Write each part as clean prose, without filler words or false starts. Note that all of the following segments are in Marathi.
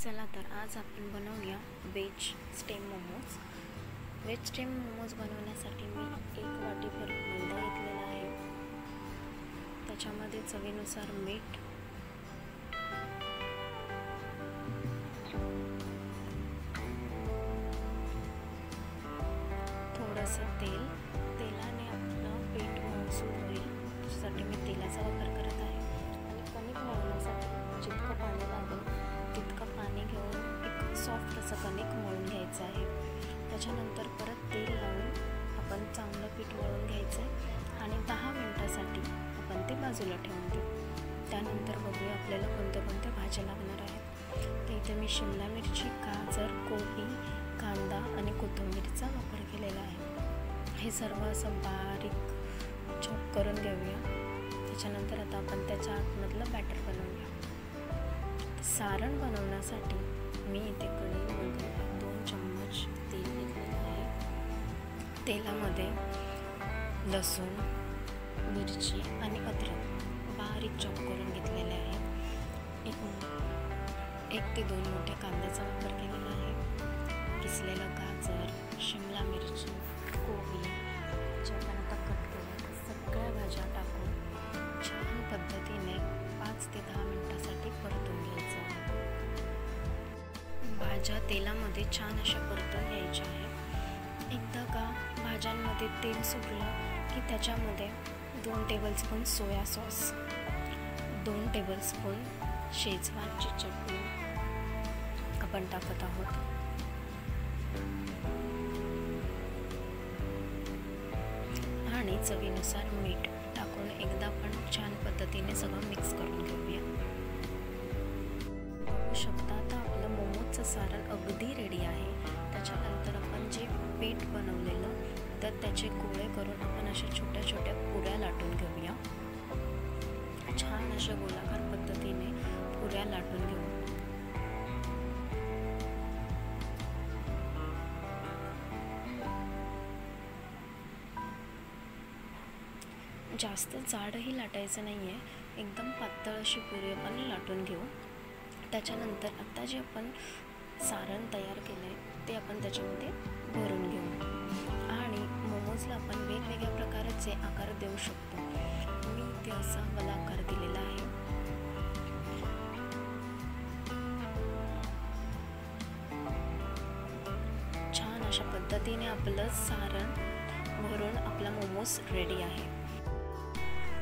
चला तर आज आपण बनवूया veg steam momos. Veg steam momos बनवण्यासाठी मी 1 वाटीभर मैदा घेतलेला आहे। त्याच्यामध्ये चवीनुसार मीठ, थोडंसं तेल। तेलाने आपलं पीठ मऊसूद होईल त्यासाठी मी तेलाचा वापर करत आहे। आणि कणिक मळण्यासाठी जितकं पाणी लागेल तितकं पाणी घेऊन एक सॉफ्ट असं कणिक मळून घ्यायचं आहे। त्याच्यानंतर परत तेल लावून आपण चांगलं पीठ मळून घ्यायचं आहे आणि 10 मिनिटासाठी आपण ते बाजूला ठेवून देऊ। त्यानंतर बघूया आपल्याला कोणत्या भाज्या लागणार आहेत। तर इथे मी शिमला मिरची, गाजर, कोबी, कांदा आणि कोथिंबीरचा वापर केलेला आहे। हे सर्व असं बारीक चॉप करून घेऊया। त्याच्यानंतर आता आपण त्याच्या आतमधलं बॅटर बनवूया। सारण बनवण्यासाठी मी इथे कढईमध्ये 2 चम्मच तेल घेतलेलं आहे। तेलामध्ये लसूण, मिरची आणि अद्रक बारीक चॉप करून घेतलेले आहे। एक ते 2 मोठे कांद्याचा वापर केलेला आहे। किसलेलं गाजर, शिमला मिरची, कोबी जे आपण आता कट केले सगळ्या भाज्या टाकून छान पद्धतीने 5 ते 10 मिनिटासाठी परतून घ्यायचं आहे। भाज्या तेलामध्ये छान अशा परतून घ्यायच्या आहे। एकदा का भाज्यांमध्ये तेल सुटलं की त्याच्यामध्ये 2 टेबलस्पून सोया सॉस, 2 टेबलस्पून शेजवानची चटणी आपण टाकत आहोत। आणि चवीनुसार मीठ टाकून एकदा पण छान पद्धतीने सगळं मिक्स करून घेऊया। बघू शकता आता आपलं मोमोजचं सारण अगदी रेडी आहे। त्याच्यानंतर आपण जे पीठ बनवलेलं तर त्याचे गोळे करून आपण अशा छोट्या छोट्या पुऱ्या लाटून घेऊया। छान अशा गोलाकार पद्धतीने पुऱ्या लाटून घेऊ। जास्त जाडही लाटायचं नाही आहे, एकदम पातळ अशी पुरी आपण लाटून घेऊ। त्याच्यानंतर आता जे आपण सारण तयार केलं आहे ते आपण त्याच्यामध्ये भरून घेऊ आणि मोमोजला आपण वेगवेगळ्या प्रकारचे आकार देऊ शकतो। मी इथे असा मला आकार दिलेला आहे। छान अशा पद्धतीने आपलं सारण भरून आपला मोमोज रेडी आहे।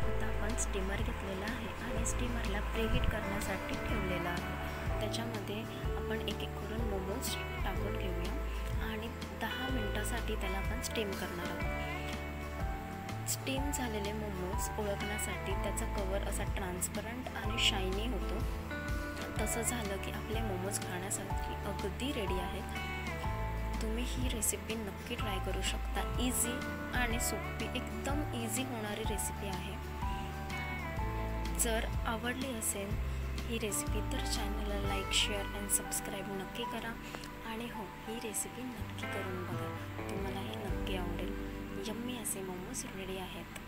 आता आपण स्टीमर घेतलेला आहे आणि स्टीमरला प्रीहीट करण्यासाठी ठेवलेला आहे। त्याच्यामध्ये आपण एक एक करून मोमोज टाकून घेऊया आणि 10 मिनिटासाठी त्याला आपण स्टीम करणार आहोत। स्टीम झालेले मोमोज ओळखण्यासाठी त्याचा कवर असा ट्रान्सपरंट आणि शायनी होतो। तसं झालं की आपले मोमोज खाण्यासाठी अगदी रेडी आहेत। तुम्ही ही रेसिपी नक्की ट्राय करू शकता। इझी आणि सोपी, एकदम इझी होणारी रेसिपी आहे। जर आवडली असेल ही रेसिपी तर चॅनलला लाईक, शेअर आणि सबस्क्राईब नक्की करा। आणि हो, ही रेसिपी नक्की करून बघा, तुम्हाला हे नक्की आवडेल। यम्मी असे मोमोज रेडी आहेत।